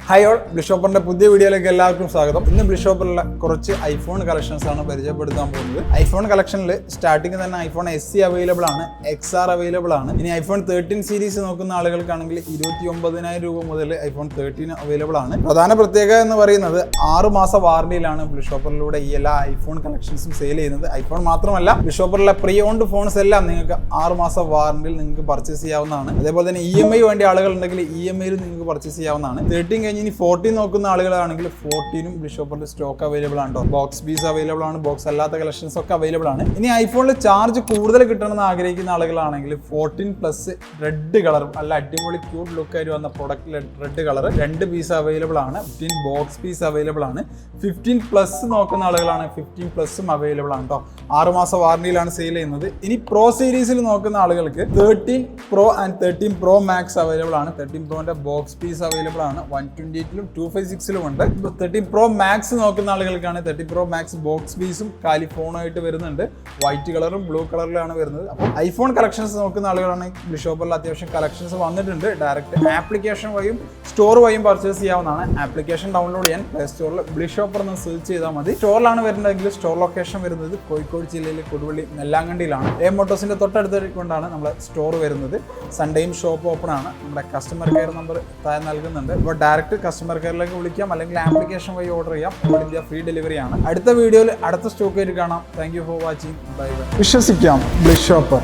Hi all, ബ്ലിഷോപ്പറിന്റെ പുതിയ വീഡിയോയിലേക്ക് എല്ലാവർക്കും സ്വാഗതം. ഇന്ന് ബ്ലിഷോപ്പറിലെ കുറച്ച് ഐഫോൺ കളക്ഷൻസ് ആണ് പരിചയപ്പെടുത്താൻ പോകുന്നത്. ഐഫോൺ കളക്ഷനിൽ സ്റ്റാർട്ടിങ് തന്നെ ഐഫോൺ SE അവൈലബിൾ ആണ്, XR അവൈലബിൾ ആണ്. ഇനി ഐഫോൺ 13 സീരീസ് നോക്കുന്ന ആളുകൾക്കാണെങ്കിൽ 29,000 രൂപ മുതൽ ഐഫോൺ 13 അവൈലബിൾ ആണ്. പ്രധാന പ്രത്യേകത എന്ന് പറയുന്നത് 6 മാസ വാറണ്ടിയിലാണ് ബ്ലിഷോപ്പറിലൂടെ ഈ എല്ലാ ഐഫോൺ കളക്ഷൻസും സെയിൽ ചെയ്യുന്നത്. ഐഫോൺ മാത്രമല്ല, ബ്ലിഷോപ്പറിലെ പ്രീ ഓൺഡ് ഫോൺസ് എല്ലാം നിങ്ങൾക്ക് 6 മാസ വാറണ്ടിയിൽ നിങ്ങൾക്ക് പർച്ചേസ് ചെയ്യാവുന്നതാണ്. അതേപോലെ തന്നെ EMI വേണ്ട ആളുകളുണ്ടെങ്കിൽ EMIയിൽ നിങ്ങൾക്ക് പർച്ചേസ് ചെയ്യാവുന്നതാണ്. 13 ഇനി 14 നോക്കുന്ന ആളുകളാണെങ്കിൽ 14ഉം ബ്ലിഷോപ്പറിൽ സ്റ്റോക്ക് അവൈലബിൾ ആണ്. ബോക്സ് പീസ് അവൈലബിൾ ആണ്, ബോക്സ് അല്ലാത്ത കളക്ഷൻസ് ഒക്കെ അവൈലബിൾ ആണ്. ഇനി ഐഫോണിൽ ചാർജ് കൂടുതൽ കിട്ടണമെന്ന് ആഗ്രഹിക്കുന്ന ആളുകളാണെങ്കിൽ 14 പ്ലസ് റെഡ് കളറും നല്ല അടിപൊളി ക്യൂട്ട് ലുക്ക് ആയിട്ട് വന്ന പ്രൊഡക്റ്റിൽ റെഡ് കളർ 2 പീസ് അവൈലബിൾ ആണ്. 15 ബോക്സ് പീസ് അവൈലബിൾ ആണ്. 15 പ്ലസ് നോക്കുന്ന ആളുകളാണ് 15 പ്ലസും അവൈലബിൾ ആണ് കേട്ടോ. 6 മാസ വാറണ്ടിയിലാണ് സെയിൽ ചെയ്യുന്നത്. ഇനി പ്രോ സീരീസിൽ നോക്കുന്ന ആളുകൾക്ക് 13 pro and 13 pro max available ആണ്. 13 പ്രോന്റെ ബോക്സ് പീസ് അവൈലബിൾ ആണ്. 128ലും 256ലും ഉണ്ട്. 13 പ്രോ മാക്സ് നോക്കുന്ന ആളുകൾക്കാണ് 13 പ്രോ മാക്സ് ബോക്സ് പീസും കാലിഫോണായിട്ട് വരുന്നുണ്ട്. വൈറ്റ് കളറും ബ്ലൂ കളറിലാണ് വരുന്നത്. അപ്പോൾ ഐഫോൺ കളക്ഷൻസ് നോക്കുന്ന ആളുകളാണെങ്കിൽ ബ്ലിഷോപ്പറിൽ അത്യാവശ്യം കളക്ഷൻസ് വന്നിട്ടുണ്ട്. ഡയറക്റ്റ് ആപ്ലിക്കേഷൻ വഴിയും സ്റ്റോർ വഴിയും പർച്ചേസ് ചെയ്യാവുന്നതാണ്. ആപ്ലിക്കേഷൻ ഡൗൺലോഡ് ചെയ്യാൻ പ്ലേ സ്റ്റോറിൽ ബ്ലിഷോപ്പർ എന്ന് സെർച്ച് ചെയ്താൽ മതി. സ്റ്റോറിലാണ് വരുന്നതെങ്കിൽ സ്റ്റോർ ലൊക്കേഷൻ വരുന്നത് കോഴിക്കോട് ജില്ലയിലെ കൊടുവള്ളി നെല്ലാങ്കണ്ടിയിലാണ്. മോട്ടോസിന്റെ തൊട്ടടുത്ത് കൊണ്ടാണ് നമ്മുടെ സ്റ്റോർ വരുന്നത്. സൺഡേയും ഷോപ്പ് ഓപ്പൺ ആണ്. നമ്മുടെ കസ്റ്റമർ കെയർ നമ്പർ താഴെ നൽകുന്നുണ്ട്. അപ്പോൾ ഡയറക്റ്റ് കസ്റ്റമർ കെയറിലേക്ക് വിളിക്കാം, അല്ലെങ്കിൽ ആപ്ലിക്കേഷൻ വഴി ഓർഡർ ചെയ്യാം. ഓൾ ഇന്ത്യ ഫ്രീ ഡെലിവറി ആണ്. അടുത്ത വീഡിയോയിൽ അടുത്ത സ്റ്റോക്ക് ആയിട്ട് കാണാം. Thank you for watching. Bye bye. വിശ്വസിക്കാം ബ്ലിഷോപ്പർ.